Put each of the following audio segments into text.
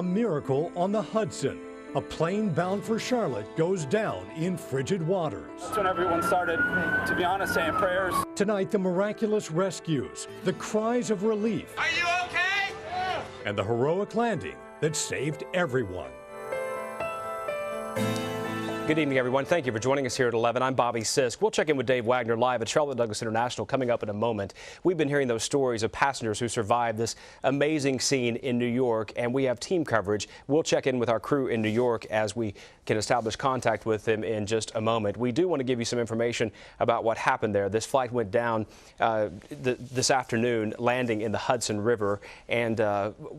A miracle on the Hudson. A plane bound for Charlotte goes down in frigid waters. That's when everyone started, to be honest, saying prayers. Tonight, the miraculous rescues, the cries of relief. Are you okay? Yeah. And the heroic landing that saved everyone. Good evening, everyone. Thank you for joining us here at 11. I'm Bobby Sisk. We'll check in with Dave Wagner live at Charlotte Douglas International coming up in a moment. We've been hearing those stories of passengers who survived this amazing scene in New York, and we have team coverage. We'll check in with our crew in New York as we can establish contact with them in just a moment. We do want to give you some information about what happened there. This flight went down this afternoon, landing in the Hudson River, and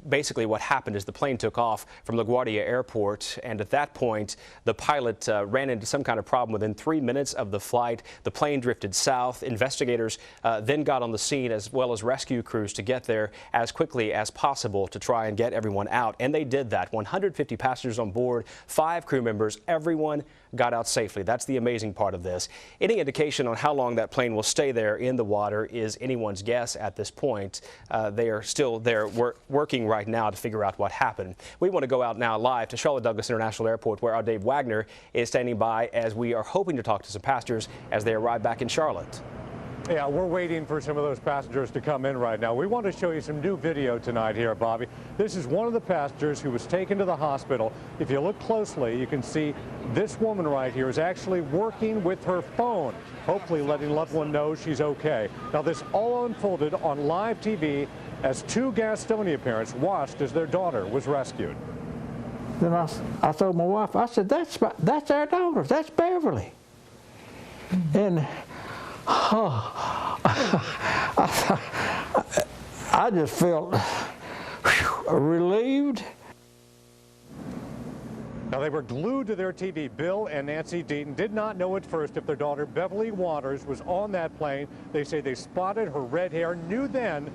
basically what happened is the plane took off from LaGuardia Airport, and at that point, the pilot ran into some kind of problem. Within 3 minutes of the flight, the plane drifted south. Investigators then got on the scene, as well as rescue crews, to get there as quickly as possible to try and get everyone out. And they did that. 150 passengers on board, 5 crew members, everyone got out safely. That's the amazing part of this. Any indication on how long that plane will stay there in the water is anyone's guess at this point. They are still there working right now to figure out what happened. We want to go out now live to Charlotte Douglas International Airport, where our Dave Wagner is standing by as we are hoping to talk to some passengers as they arrive back in Charlotte. Yeah, we're waiting for some of those passengers to come in right now. We want to show you some new video tonight here, Bobby. This is one of the passengers who was taken to the hospital. If you look closely, you can see this woman right here is actually working with her phone, hopefully letting loved one know she's okay. Now, this all unfolded on live TV as 2 Gastonia parents watched as their daughter was rescued. Then I told my wife, I said, that's our daughter, that's Beverly. And I just felt relieved. Now, they were glued to their TV. Bill and Nancy Deaton did not know at first if their daughter Beverly Waters was on that plane. They say they spotted her red hair, knew then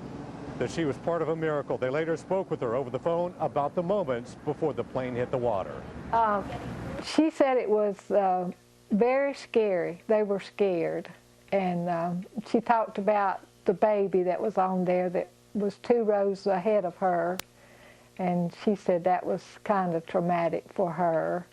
that she was part of a miracle. They later spoke with her over the phone about the moments before the plane hit the water. She said it was very scary. They were scared. And she talked about the baby that was on there that was 2 rows ahead of her. And she said that was kind of traumatic for her.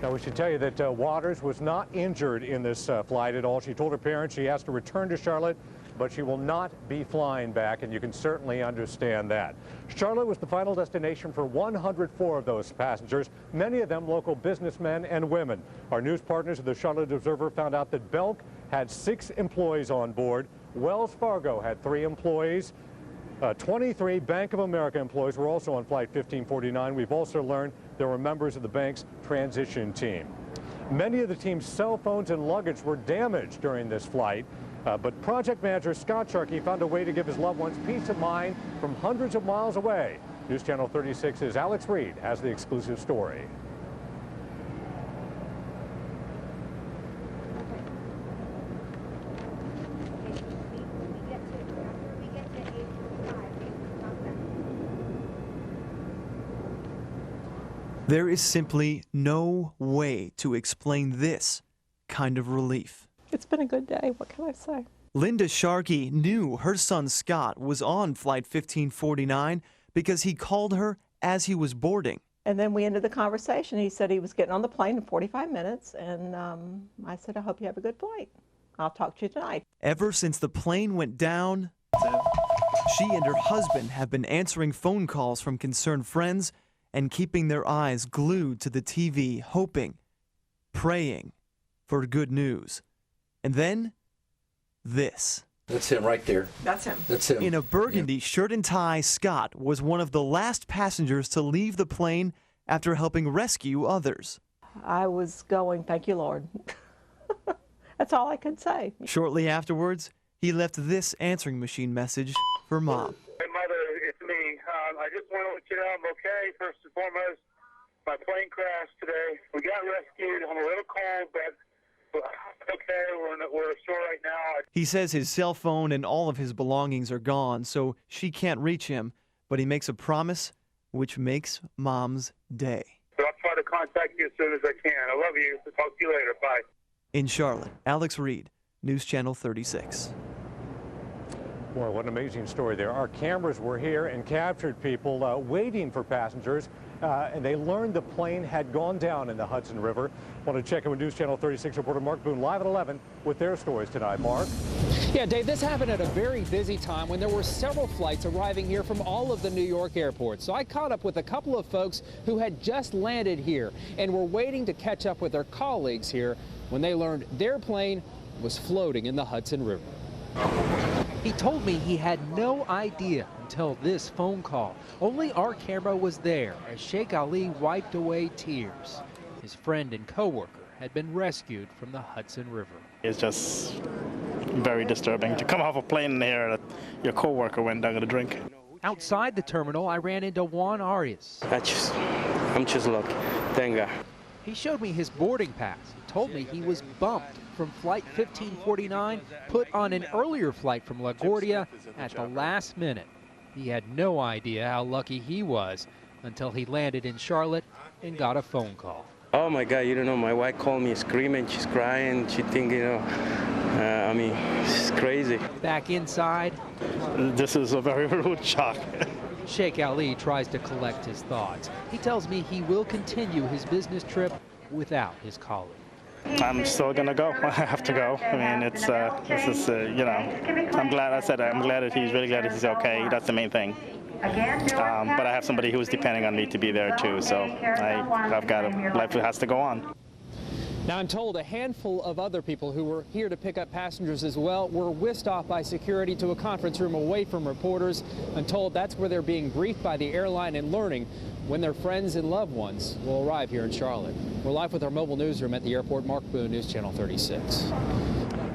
Now, we should tell you that Waters was not injured in this flight at all. She told her parents she has to return to Charlotte, but she will not be flying back, and you can certainly understand that. Charlotte was the final destination for 104 of those passengers, many of them local businessmen and women. Our news partners at the Charlotte Observer found out that Belk had 6 employees on board. Wells Fargo had 3 employees. 23 Bank of America employees were also on Flight 1549. We've also learned there were members of the bank's transition team. Many of the team's cell phones and luggage were damaged during this flight. But project manager Scott Sharkey found a way to give his loved ones peace of mind from hundreds of miles away. News Channel 36's Alex Reed has the exclusive story. There is simply no way to explain this kind of relief. It's been a good day. What can I say? Linda Sharkey knew her son Scott was on Flight 1549 because he called her as he was boarding. And then we ended the conversation. He said he was getting on the plane in 45 minutes, and I said, I hope you have a good flight. I'll talk to you tonight. Ever since the plane went down, she and her husband have been answering phone calls from concerned friends and keeping their eyes glued to the TV, hoping, praying for good news. And then, this. That's him right there. That's him. That's him. In a burgundy shirt and tie, Scott was one of the last passengers to leave the plane after helping rescue others. I was going, thank you, Lord. That's all I could say. Shortly afterwards, he left this answering machine message for Mom. Hey, Mother, it's me. I just want to let you know I'm okay, first and foremost. My plane crashed today. We got rescued. I'm a little cold, but okay, we're ashore right now. He says his cell phone and all of his belongings are gone, so she can't reach him, but he makes a promise which makes Mom's day. So I'll try to contact you as soon as I can. I love you. I'll talk to you later. Bye. In Charlotte, Alex Reed, News Channel 36. Well, what an amazing story there. Our cameras were here and captured people waiting for passengers, and they learned the plane had gone down in the Hudson River. Want to check in with News Channel 36 reporter Mark Boone live at 11 with their stories tonight. Mark? Yeah, Dave, this happened at a very busy time when there were several flights arriving here from all of the New York airports. So I caught up with a couple of folks who had just landed here and were waiting to catch up with their colleagues here when they learned their plane was floating in the Hudson River. He told me he had no idea until this phone call. Only our camera was there as Sheikh Ali wiped away tears. His friend and coworker had been rescued from the Hudson River. It's just very disturbing to come off a plane and hear that your coworker went down to drink. Outside the terminal, I ran into Juan Arias. I'm just lucky. Thank God. He showed me his boarding pass. He told me he was bumped from flight 1549, put on an earlier flight from LaGuardia at the last minute. He had no idea how lucky he was until he landed in Charlotte and got a phone call. Oh my God, you don't know, my wife called me screaming, she's crying, she think, I mean, it's crazy. Back inside, this is a very rude shock. Sheikh Ali tries to collect his thoughts. He tells me he will continue his business trip without his colleague. I'm still gonna go. I have to go. I mean, it's this is I'm glad. I'm glad that he's really glad that he's okay. That's the main thing. But I have somebody who's depending on me to be there too. So I've got life has to go on. Now, I'm told a handful of other people who were here to pick up passengers as well were whisked off by security to a conference room away from reporters. I'm told that's where they're being briefed by the airline and learning when their friends and loved ones will arrive here in Charlotte. We're live with our mobile newsroom at the airport. Mark Boone, News Channel 36.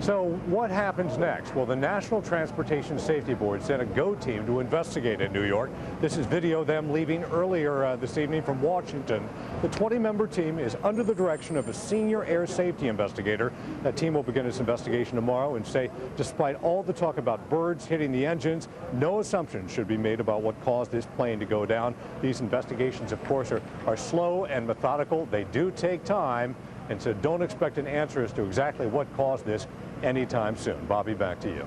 So what happens next? Well, the National Transportation Safety Board sent a GO team to investigate in New York. This is video of them leaving earlier this evening from Washington. The 20-member team is under the direction of a senior air safety investigator. That team will begin its investigation tomorrow and say, despite all the talk about birds hitting the engines, no assumptions should be made about what caused this plane to go down. These investigations, of course, are slow and methodical. They do take time, and so don't expect an answer as to exactly what caused this anytime soon. Bobby, back to you.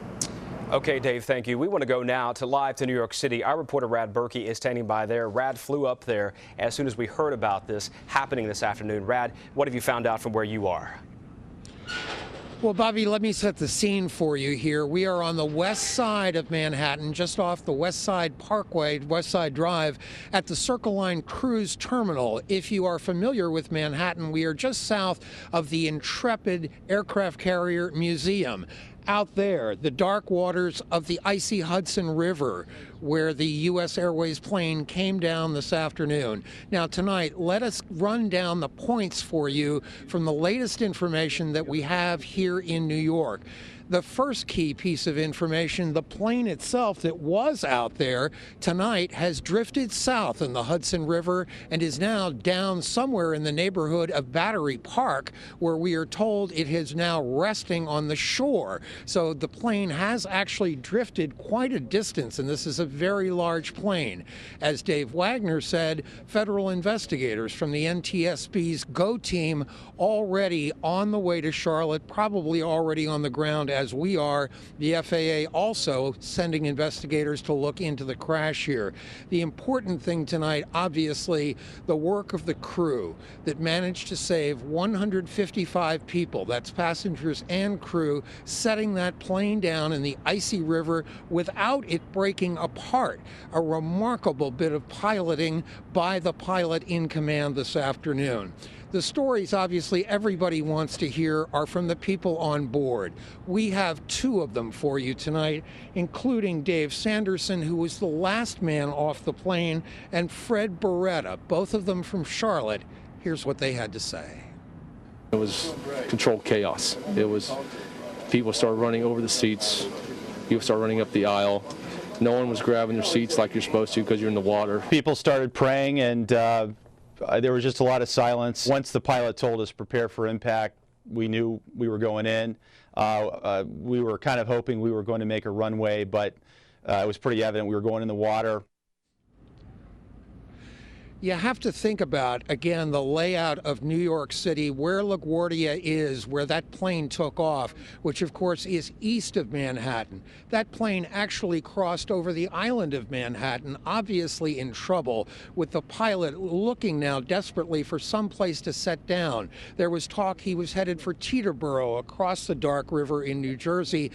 Okay, Dave, thank you. We want to go now live to New York City. Our reporter Rad Berkey is standing by there. Rad flew up there as soon as we heard about this happening this afternoon. Rad, what have you found out from where you are? Well, Bobby, let me set the scene for you here. We are on the west side of Manhattan, just off the West Side Parkway, West Side Drive, at the Circle Line Cruise Terminal. If you are familiar with Manhattan, we are just south of the Intrepid Aircraft Carrier Museum. Out there, the dark waters of the icy Hudson River, where the U.S. Airways plane came down this afternoon. Now, tonight, let us run down the points for you from the latest information that we have here in New York. The first key piece of information, the plane itself that was out there tonight has drifted south in the Hudson River and is now down somewhere in the neighborhood of Battery Park, where we are told it is now resting on the shore. So the plane has actually drifted quite a distance, and this is a very large plane. As Dave Wagner said, federal investigators from the NTSB's GO team already on the way to Charlotte, probably already on the ground as we are. The FAA also sending investigators to look into the crash here. The important thing tonight, obviously, the work of the crew that managed to save 155 people, that's passengers and crew, setting that plane down in the icy river without it breaking apart. A remarkable bit of piloting by the pilot in command this afternoon. The stories, obviously, everybody wants to hear are from the people on board. We have two of them for you tonight, including Dave Sanderson, who was the last man off the plane, and Fred Beretta, both of them from Charlotte. Here's what they had to say. It was controlled chaos. It was people started running over the seats. People started running up the aisle. No one was grabbing their seats like you're supposed to because you're in the water. People started praying, and there was just a lot of silence. Once the pilot told us prepare for impact, we knew we were going in. We were kind of hoping we were going to make a runway, but it was pretty evident we were going in the water. You have to think about, again, the layout of New York City, where LaGuardia is, where that plane took off, which of course is east of Manhattan. That plane actually crossed over the island of Manhattan, obviously in trouble, with the pilot looking now desperately for some place to set down. There was talk he was headed for Teterboro across the Dark River in New Jersey.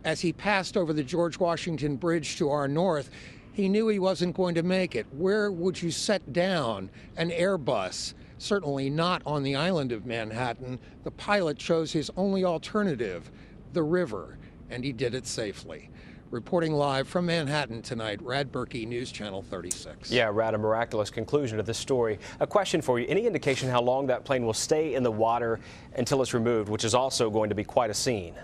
As he passed over the George Washington Bridge to our north, he knew he wasn't going to make it. Where would you set down an Airbus? Certainly not on the island of Manhattan. The pilot chose his only alternative, the river, and he did it safely. Reporting live from Manhattan tonight, Rad Berkey, News Channel 36. Yeah, Rad, a miraculous conclusion to this story. A question for you. Any indication how long that plane will stay in the water until it's removed, which is also going to be quite a scene?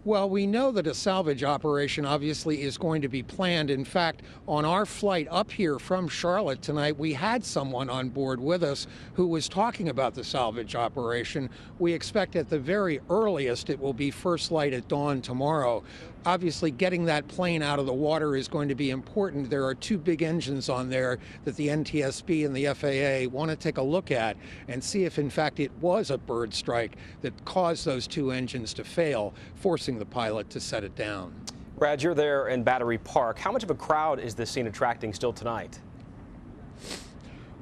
Well, we know that a salvage operation obviously is going to be planned. In fact, on our flight up here from Charlotte tonight, we had someone on board with us who was talking about the salvage operation. We expect at the very earliest it will be first light at dawn tomorrow. Obviously, getting that plane out of the water is going to be important. There are two big engines on there that the NTSB and the FAA want to take a look at and see if, in fact, it was a bird strike that caused those two engines to fail, forcing the pilot to set it down. Brad, you're there in Battery Park. How much of a crowd is this scene attracting still tonight?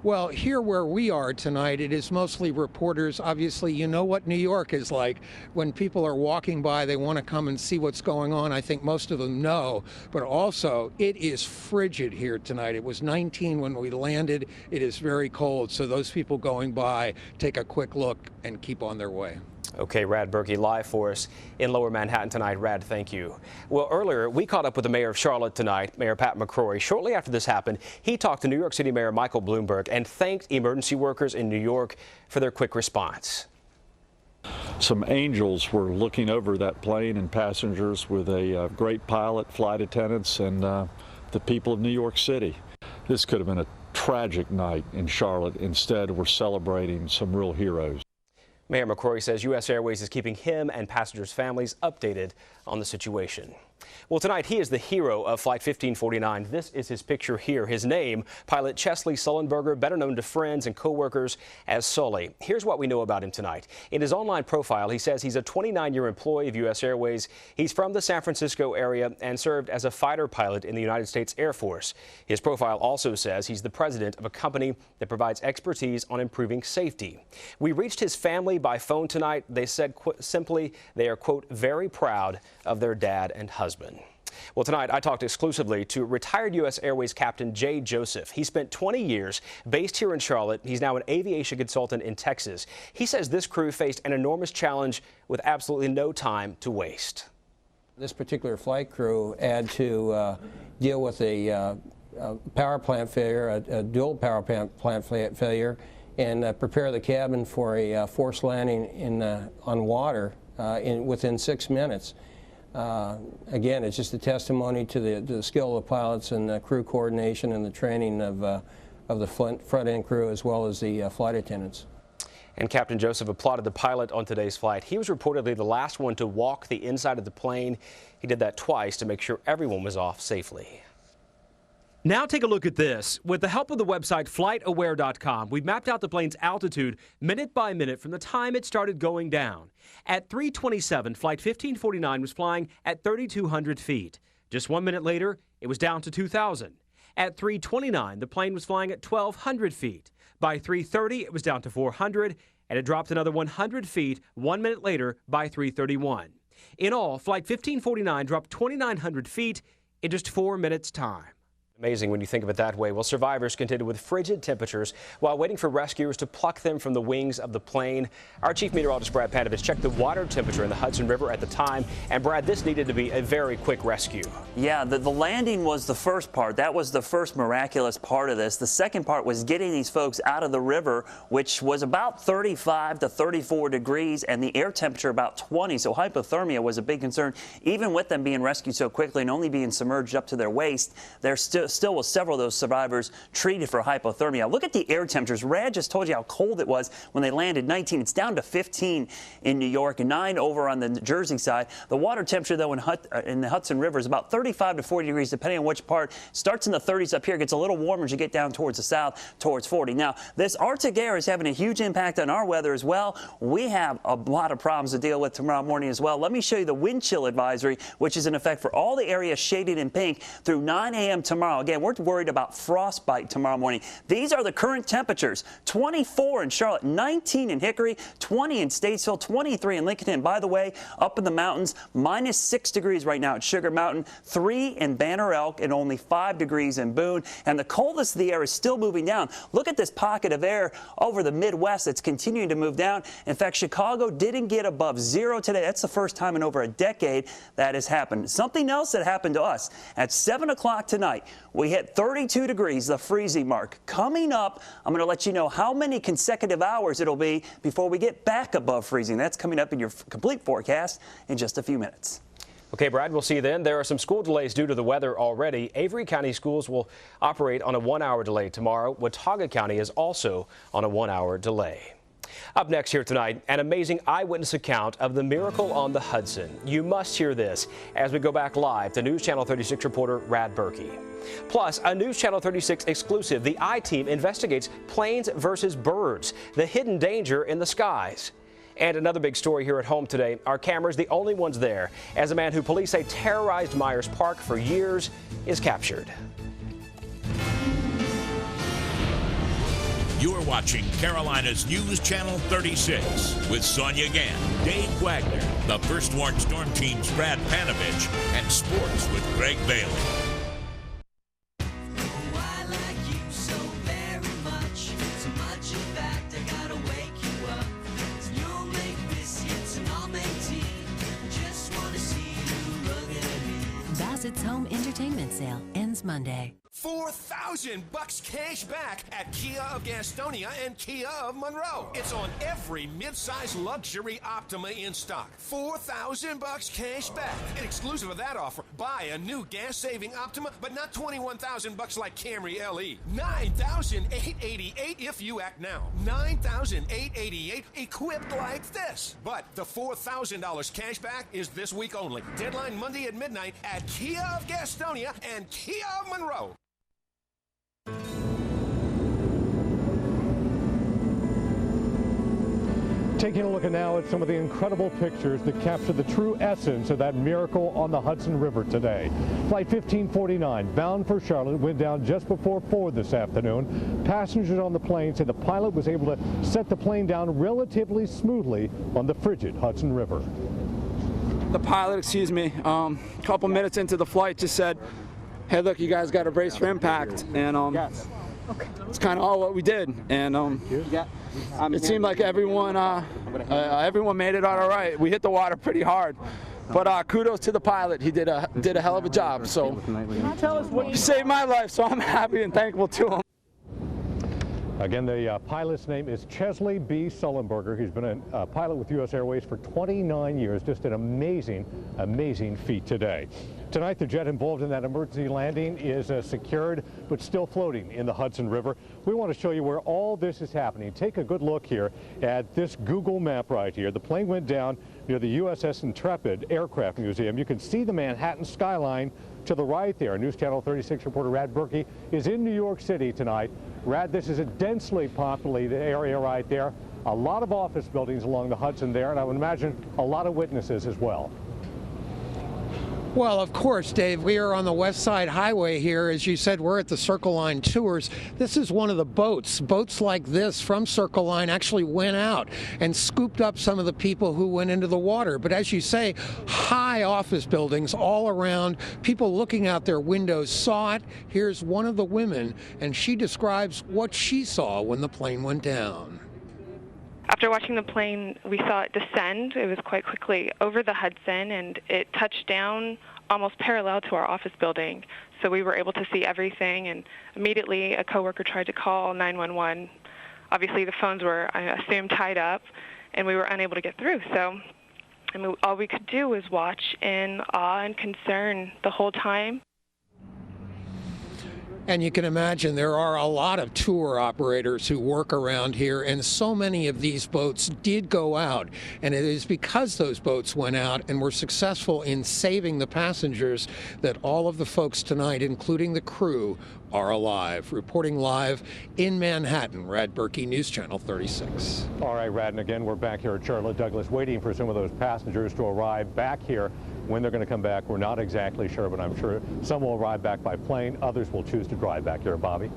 Well, here where we are tonight, it is mostly reporters. Obviously, you know what New York is like. When people are walking by, they want to come and see what's going on. I think most of them know. But also, it is frigid here tonight. It was 19 when we landed. It is very cold. So those people going by take a quick look and keep on their way. Okay, Rad Berkey live for us in Lower Manhattan tonight. Rad, thank you. Well, earlier we caught up with the mayor of Charlotte tonight, Mayor Pat McCrory. Shortly after this happened, he talked to New York City Mayor Michael Bloomberg and thanked emergency workers in New York for their quick response. Some angels were looking over that plane and passengers with a great pilot, flight attendants, and the people of New York City. This could have been a tragic night in Charlotte. Instead, we're celebrating some real heroes. Mayor McCrory says U.S. Airways is keeping him and passengers' families updated on the situation. Well, tonight he is the hero of Flight 1549. This is his picture here. His name, pilot Chesley Sullenberger, better known to friends and co-workers as Sully. Here's what we know about him tonight. In his online profile, he says he's a 29-year employee of U.S. Airways. He's from the San Francisco area and served as a fighter pilot in the United States Air Force. His profile also says he's the president of a company that provides expertise on improving safety. We reached his family by phone tonight. They said simply they are, quote, very proud of their dad and husband. Well, tonight I talked exclusively to retired U.S. Airways Captain Jay Joseph. He spent 20 years based here in Charlotte. He's now an aviation consultant in Texas. He says this crew faced an enormous challenge with absolutely no time to waste. This particular flight crew had to deal with a power plant failure, a dual power plant failure, and prepare the cabin for a forced landing on water within 6 minutes. Again, it's just a testimony to the skill of the pilots and the crew coordination and the training of the front-end crew as well as the flight attendants. And Captain Joseph applauded the pilot on today's flight. He was reportedly the last one to walk the inside of the plane. He did that twice to make sure everyone was off safely. Now take a look at this. With the help of the website flightaware.com, we've mapped out the plane's altitude minute by minute from the time it started going down. At 3:27, Flight 1549 was flying at 3,200 feet. Just 1 minute later, it was down to 2,000. At 3:29, the plane was flying at 1,200 feet. By 3:30, it was down to 400, and it dropped another 100 feet 1 minute later by 3:31. In all, Flight 1549 dropped 2,900 feet in just 4 minutes' time. Amazing when you think of it that way. Well, survivors contended with frigid temperatures while waiting for rescuers to pluck them from the wings of the plane. Our chief meteorologist, Brad Panovich, checked the water temperature in the Hudson River at the time. And, Brad, this needed to be a very quick rescue. Yeah, the landing was the first part. That was the first miraculous part of this. The second part was getting these folks out of the river, which was about 35 to 34 degrees, and the air temperature about 20. So hypothermia was a big concern. Even with them being rescued so quickly and only being submerged up to their waist, they're still still with several of those survivors treated for hypothermia. Look at the air temperatures. Rad just told you how cold it was when they landed. 19. It's down to 15 in New York and 9 over on the Jersey side. The water temperature, though, in the Hudson River is about 35 to 40 degrees, depending on which part. Starts in the 30s up here, gets a little warmer as you get down towards the south, towards 40. Now, this Arctic air is having a huge impact on our weather as well. We have a lot of problems to deal with tomorrow morning as well. Let me show you the wind chill advisory, which is in effect for all the areas shaded in pink through 9 a.m. tomorrow. Again, we're worried about frostbite tomorrow morning. These are the current temperatures. 24 in Charlotte, 19 in Hickory, 20 in Statesville, 23 in Lincoln. And by the way, up in the mountains, -6 degrees right now at Sugar Mountain, 3 in Banner Elk, and only 5 degrees in Boone. And the coldest of the air is still moving down. Look at this pocket of air over the Midwest that's continuing to move down. In fact, Chicago didn't get above 0 today. That's the first time in over a decade that has happened. Something else that happened to us at 7 o'clock tonight, we hit 32 degrees, the freezing mark. Coming up, I'm going to let you know how many consecutive hours it'll be before we get back above freezing. That's coming up in your complete forecast in just a few minutes. Okay, Brad, we'll see you then. There are some school delays due to the weather already. Avery County schools will operate on a 1-hour delay tomorrow. Watauga County is also on a 1-hour delay. Up next here tonight, an amazing eyewitness account of the miracle on the Hudson. You must hear this as we go back live to News Channel 36 reporter Rad Berkey. Plus, a News Channel 36 exclusive. The I-Team investigates planes versus birds, the hidden danger in the skies. And another big story here at home today. Our cameras, the only ones there, as a man who police say terrorized Myers Park for years is captured. You're watching Carolina's News Channel 36 with Sonia Gann, Dave Wagner, the First Warned Storm Team's Brad Panovich, and Sports with Greg Bailey. Bassett's home entertainment sale ends Monday. $4,000 cash back at Kia of Gastonia and Kia of Monroe. It's on every midsize luxury Optima in stock. $4,000 cash back. And exclusive of that offer, buy a new gas-saving Optima, but not $21,000 like Camry LE. $9,888 if you act now. $9,888 equipped like this. But the $4,000 cash back is this week only. Deadline Monday at midnight at Kia of Gastonia and Kia of Monroe. Taking a look now at some of the incredible pictures that capture the true essence of that miracle on the Hudson River today. Flight 1549, bound for Charlotte, went down just before 4 this afternoon. Passengers on the plane say the pilot was able to set the plane down relatively smoothly on the frigid Hudson River. The pilot, a couple minutes into the flight just said, "Hey, look, you guys got to brace for impact," and it's kind of all what we did. And it seemed like everyone made it out all right. We hit the water pretty hard, but kudos to the pilot. He did a hell of a job. So he saved my life, so I'm happy and thankful to him. Again, the pilot's name is Chesley B. Sullenberger. He's been a pilot with U.S. Airways for 29 years. Just an amazing, amazing feat today. Tonight, the jet involved in that emergency landing is secured, but still floating in the Hudson River. We want to show you where all this is happening. Take a good look here at this Google map right here. The plane went down near the USS Intrepid Aircraft Museum. You can see the Manhattan skyline to the right there. News Channel 36 reporter Rad Berkey is in New York City tonight. Rad, this is a densely populated area right there. A lot of office buildings along the Hudson there, and I would imagine a lot of witnesses as well. Well, of course, Dave, we are on the West Side Highway here. As you said, we're at the Circle Line Tours. This is one of the boats. Boats like this from Circle Line actually went out and scooped up some of the people who went into the water. But as you say, high office buildings all around. People looking out their windows saw it. Here's one of the women, and she describes what she saw when the plane went down. After watching the plane, we saw it descend. It was quite quickly over the Hudson, and it touched down almost parallel to our office building. So we were able to see everything, and immediately a coworker tried to call 911. Obviously, the phones were, I assume, tied up, and we were unable to get through. So all we could do was watch in awe and concern the whole time. And you can imagine there are a lot of tour operators who work around here, and so many of these boats did go out. And it is because those boats went out and were successful in saving the passengers that all of the folks tonight, including the crew, are alive. Reporting live in Manhattan, Rad Berkey, News Channel 36. All right, Rad, and again, we're back here at Charlotte Douglas waiting for some of those passengers to arrive back here. When they're going to come back, we're not exactly sure, but I'm sure some will arrive back by plane. Others will choose to drive back here. Bobby?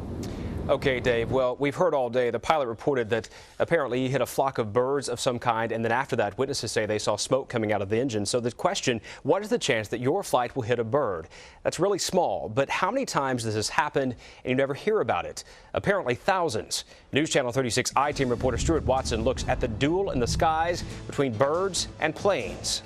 Okay, Dave. Well, we've heard all day. The pilot reported that apparently he hit a flock of birds of some kind, and then after that, witnesses say they saw smoke coming out of the engine. So the question, what is the chance that your flight will hit a bird? That's really small, but how many times does this happen and you never hear about it? Apparently thousands. News Channel 36 I-Team reporter Stuart Watson looks at the duel in the skies between birds and planes.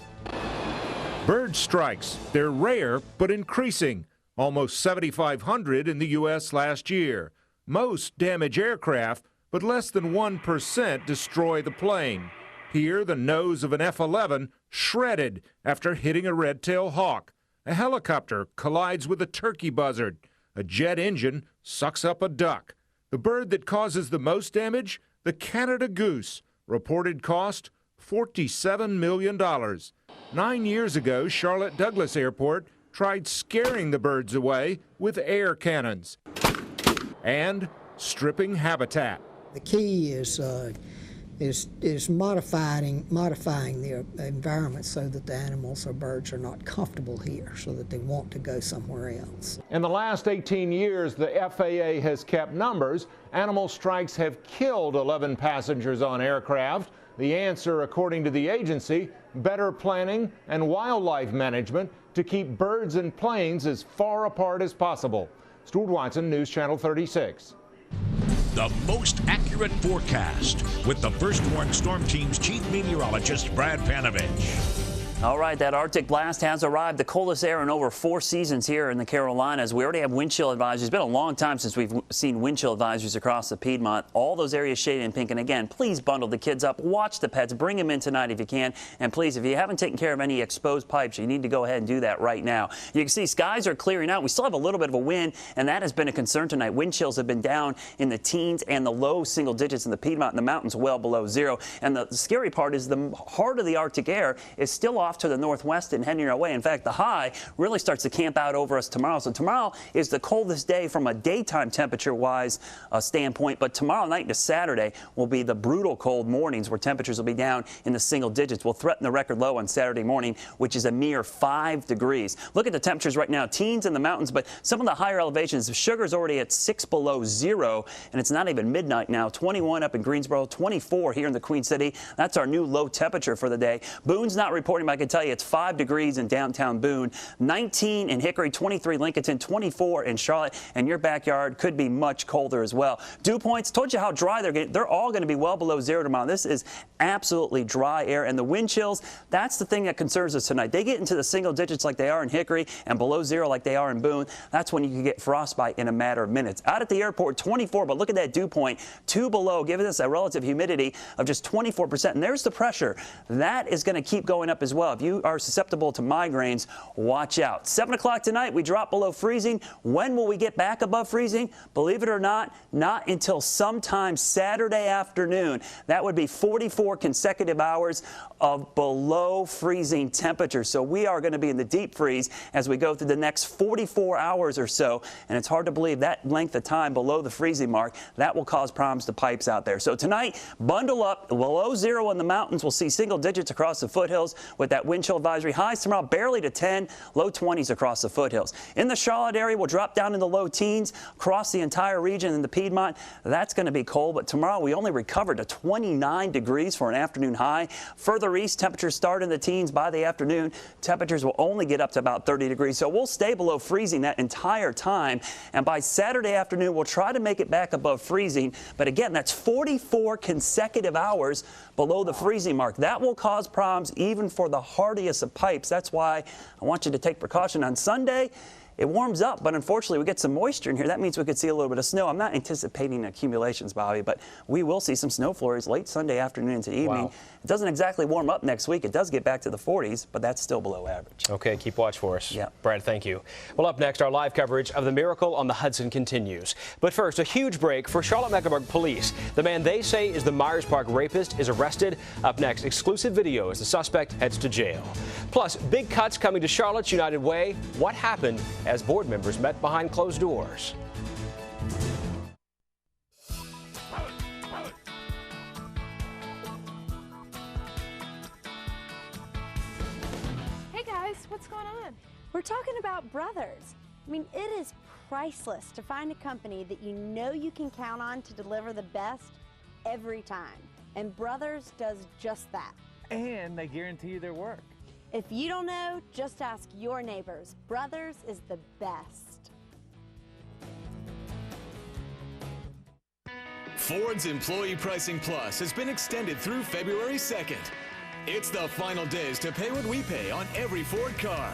Bird strikes, they're rare but increasing. Almost 7,500 in the U.S. last year. Most damage aircraft, but less than 1% destroy the plane. Here, the nose of an F-11 shredded after hitting a red-tailed hawk. A helicopter collides with a turkey buzzard. A jet engine sucks up a duck. The bird that causes the most damage? The Canada goose. Reported cost $47 million. 9 years ago, Charlotte Douglas Airport tried scaring the birds away with air cannons and stripping habitat. The key is modifying the environment so that the animals or birds are not comfortable here, so that they want to go somewhere else. In the last 18 years, the FAA has kept numbers. Animal strikes have killed 11 passengers on aircraft. The answer, according to the agency, better planning and wildlife management to keep birds and planes as far apart as possible. Stuart Watson, News Channel 36. The most accurate forecast with the First Warned Storm Team's chief meteorologist, Brad Panovich. All right, that Arctic blast has arrived. The coldest air in over 4 seasons here in the Carolinas. We already have wind chill advisories. It's been a long time since we've seen wind chill advisories across the Piedmont. All those areas shaded in pink. And again, please bundle the kids up. Watch the pets. Bring them in tonight if you can. And please, if you haven't taken care of any exposed pipes, you need to go ahead and do that right now. You can see skies are clearing out. We still have a little bit of a wind, and that has been a concern tonight. Wind chills have been down in the teens and the low single digits in the Piedmont and the mountains well below zero. And the scary part is the heart of the Arctic air is still off to the northwest and heading our way. In fact, the high really starts to camp out over us tomorrow. So tomorrow is the coldest day from a daytime temperature-wise standpoint, but tomorrow night to Saturday will be the brutal cold mornings where temperatures will be down in the single digits. Will threaten the record low on Saturday morning, which is a mere 5 degrees. Look at the temperatures right now, teens in the mountains, but some of the higher elevations, Sugar's already at 6 below zero, and it's not even midnight now. 21 up in Greensboro, 24 here in the Queen City. That's our new low temperature for the day. Boone's not reporting, but I can tell you it's 5 degrees in downtown Boone, 19 in Hickory, 23 Lincolnton, 24 in Charlotte, and your backyard could be much colder as well. Dew points, told you how dry they're getting. They're all going to be well below zero tomorrow. This is absolutely dry air, and the wind chills, that's the thing that concerns us tonight. They get into the single digits like they are in Hickory and below zero like they are in Boone. That's when you can get frostbite in a matter of minutes. Out at the airport, 24, but look at that dew point, 2 below, giving us a relative humidity of just 24%, and there's the pressure. That is going to keep going up as well. If you are susceptible to migraines, watch out. 7 o'clock tonight, we drop below freezing. When will we get back above freezing? Believe it or not until sometime Saturday afternoon. That would be 44 consecutive hours of below freezing temperatures. So we are going to be in the deep freeze as we go through the next 44 hours or so. And it's hard to believe that length of time below the freezing mark. That will cause problems to pipes out there. So tonight, bundle up. Below zero in the mountains. We'll see single digits across the foothills with that wind chill advisory. Highs tomorrow barely to 10, low 20s across the foothills. In the Charlotte area, we'll drop down in the low teens across the entire region in the Piedmont. That's going to be cold, but tomorrow we only recover to 29 degrees for an afternoon high. Further east, temperatures start in the teens by the afternoon. Temperatures will only get up to about 30 degrees, so we'll stay below freezing that entire time. And by Saturday afternoon, we'll try to make it back above freezing. But again, that's 44 consecutive hours below the freezing mark. That will cause problems even for the hardiest of pipes. That's why I want you to take precaution on Sunday. it warms up, but unfortunately we get some moisture in here. That means we could see a little bit of snow. I'm not anticipating accumulations, Bobby, but we will see some snow flurries late Sunday afternoon into evening. Wow. It doesn't exactly warm up next week. It does get back to the 40s, but that's still below average. Okay, keep watch for us. Yeah. Brad, thank you. Well, up next, our live coverage of the miracle on the Hudson continues. But first, a huge break for Charlotte-Mecklenburg police. The man they say is the Myers Park rapist is arrested. Up next, exclusive video as the suspect heads to jail. Plus, big cuts coming to Charlotte's United Way. What happened as board members met behind closed doors? Hey guys, what's going on? We're talking about Brothers. I mean, it is priceless to find a company that you know you can count on to deliver the best every time. And Brothers does just that. And they guarantee you their work. If you don't know, just ask your neighbors. Brothers is the best. Ford's Employee Pricing Plus has been extended through February 2nd. It's the final days to pay what we pay on every Ford car,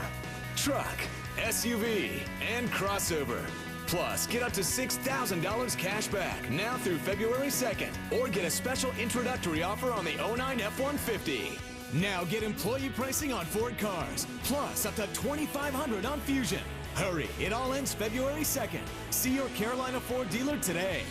truck, SUV, and crossover. Plus, get up to $6,000 cash back now through February 2nd, or get a special introductory offer on the 09 F-150. Now get employee pricing on Ford cars, plus up to $2,500 on Fusion. Hurry, it all ends February 2nd. See your Carolina Ford dealer today.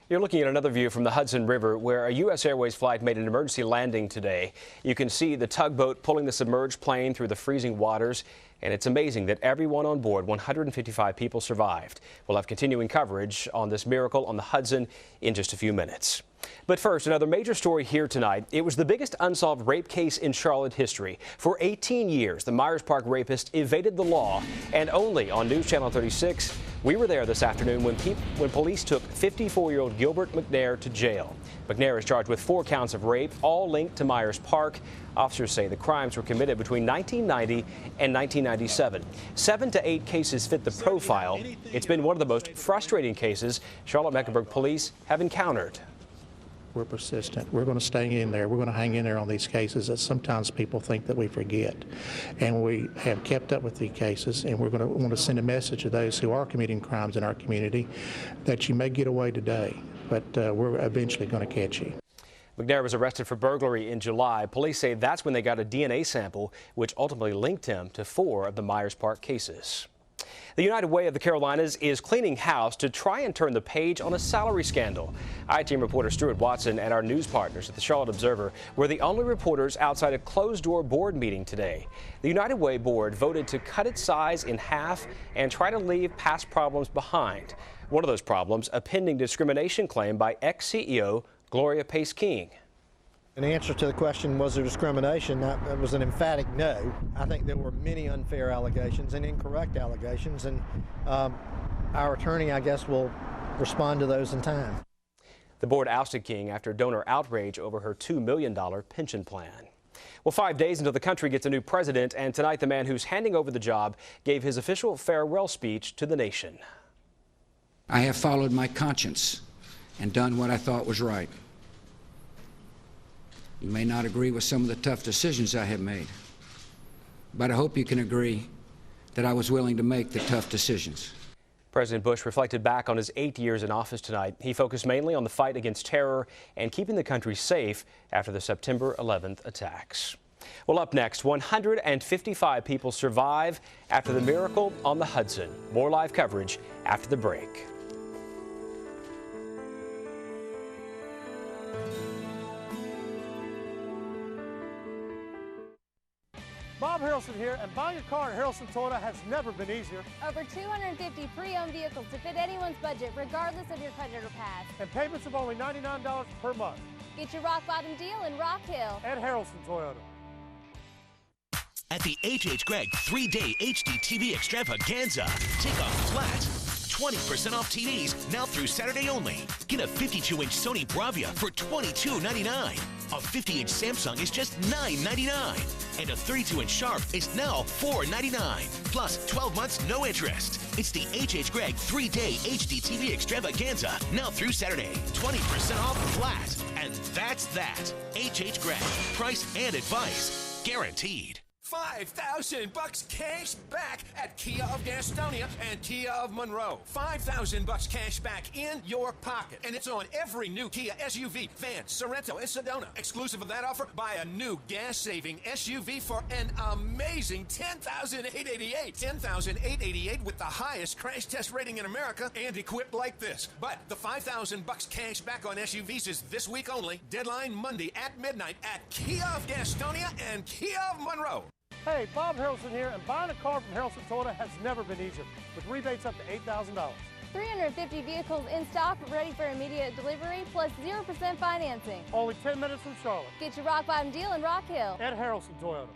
You're looking at another view from the Hudson River where a U.S. Airways flight made an emergency landing today. You can see the tugboat pulling the submerged plane through the freezing waters, and it's amazing that everyone on board, 155 people, survived. We'll have continuing coverage on this miracle on the Hudson in just a few minutes. But first, another major story here tonight. It was the biggest unsolved rape case in Charlotte history. For 18 years, the Myers Park rapist evaded the law, and only on News Channel 36, we were there this afternoon when police took 54-year-old Gilbert McNair to jail. McNair is charged with 4 counts of rape, all linked to Myers Park. Officers say the crimes were committed between 1990 and 1997. 7 to 8 cases fit the profile. It's been one of the most frustrating cases Charlotte-Mecklenburg police have encountered. We're persistent. We're going to stay in there. We're going to hang in there on these cases that sometimes people think that we forget. And we have kept up with these cases, and we're going to want to send a message to those who are committing crimes in our community that you may get away today, but we're eventually going to catch you. McNair was arrested for burglary in July. Police say that's when they got a DNA sample, which ultimately linked him to 4 of the Myers Park cases. The United Way of the Carolinas is cleaning house to try and turn the page on a salary scandal. I-Team reporter Stuart Watson and our news partners at the Charlotte Observer were the only reporters outside a closed-door board meeting today. The United Way board voted to cut its size in half and try to leave past problems behind. One of those problems, a pending discrimination claim by ex-CEO Gloria Pace-King. In answer to the question, was there discrimination, that was an emphatic no. I think there were many unfair allegations and incorrect allegations, and our attorney, I guess, will respond to those in time. The board ousted King after donor outrage over her $2 million pension plan. Well, 5 days until the country gets a new president, and tonight the man who's handing over the job gave his official farewell speech to the nation. I have followed my conscience and done what I thought was right. You may not agree with some of the tough decisions I have made, but I hope you can agree that I was willing to make the tough decisions. President Bush reflected back on his 8 years in office tonight. He focused mainly on the fight against terror and keeping the country safe after the September 11th attacks. Well, up next, 155 people survive after the miracle on the Hudson. More live coverage after the break. Bob Harrelson here, and buying a car at Harrelson Toyota has never been easier. Over 250 pre-owned vehicles to fit anyone's budget, regardless of your credit or past. And payments of only $99 per month. Get your rock bottom deal in Rock Hill. At Harrelson Toyota. At the H.H. Gregg 3-day HD TV extravaganza, take off flat. 20% off TVs now through Saturday only. Get a 52-inch Sony Bravia for $22.99. A 50-inch Samsung is just $9.99. And a 32-inch Sharp is now $4.99. Plus 12 months no interest. It's the H.H. Gregg 3-day HD TV extravaganza now through Saturday. 20% off flat. And that's that. H.H. Gregg. Price and advice guaranteed. $5,000 cash back at Kia of Gastonia and Kia of Monroe. $5,000 cash back in your pocket. And it's on every new Kia SUV, van, Sorento, and Sedona. Exclusive of that offer, buy a new gas-saving SUV for an amazing $10,888. $10,888 with the highest crash test rating in America and equipped like this. But the $5,000 cash back on SUVs is this week only. Deadline Monday at midnight at Kia of Gastonia and Kia of Monroe. Hey, Bob Harrelson here, and buying a car from Harrelson Toyota has never been easier, with rebates up to $8,000. 350 vehicles in stock, ready for immediate delivery, plus 0% financing. Only 10 minutes from Charlotte. Get your rock bottom deal in Rock Hill. At Harrelson Toyota.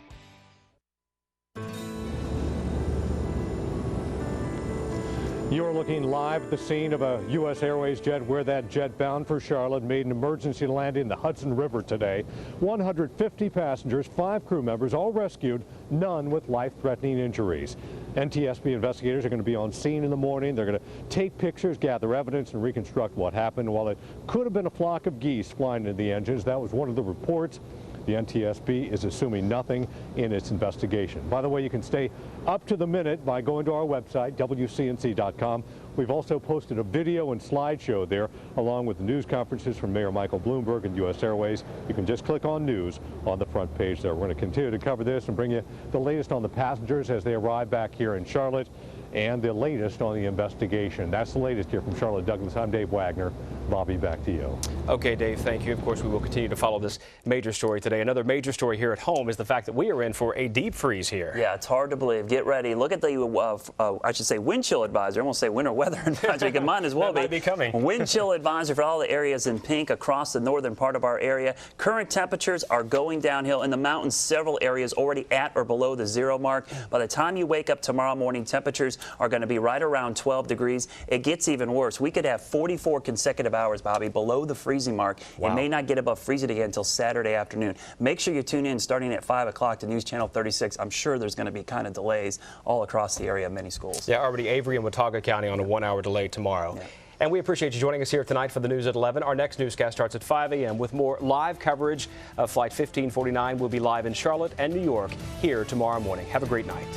You're looking live at the scene of a U.S. Airways jet where that jet bound for Charlotte made an emergency landing in the Hudson River today. 150 passengers, 5 crew members, all rescued, none with life-threatening injuries. NTSB investigators are going to be on scene in the morning. They're going to take pictures, gather evidence, and reconstruct what happened. While it could have been a flock of geese flying into the engines, that was one of the reports. The NTSB is assuming nothing in its investigation. By the way, you can stay up to the minute by going to our website, WCNC.com. We've also posted a video and slideshow there, along with the news conferences from Mayor Michael Bloomberg and U.S. Airways. You can just click on news on the front page there. We're going to continue to cover this and bring you the latest on the passengers as they arrive back here in Charlotte and the latest on the investigation. That's the latest here from Charlotte Douglas. I'm Dave Wagner. Bobby, back to you. Okay, Dave, thank you. Of course, we will continue to follow this major story today. Another major story here at home is the fact that we are in for a deep freeze here. Yeah, it's hard to believe. Get ready. Look at the, I should say, wind chill advisory. I won't say winter weather advisory. It might as well might be coming. Wind chill advisory for all the areas in pink across the northern part of our area. Current temperatures are going downhill in the mountains. Several areas already at or below the 0 mark. By the time you wake up tomorrow morning, temperatures are going to be right around 12 degrees. It gets even worse. We could have 44 consecutive hours, Bobby, below the freezing mark. Wow. It may not get above freezing again until Saturday afternoon. Make sure you tune in starting at 5 o'clock to News Channel 36. I'm sure there's going to be kind of delays all across the area of many schools. Yeah, already Avery and Watauga County on a 1-hour delay tomorrow. Yeah. And we appreciate you joining us here tonight for the news at 11. Our next newscast starts at 5 a.m. with more live coverage of Flight 1549. We'll be live in Charlotte and New York here tomorrow morning. Have a great night.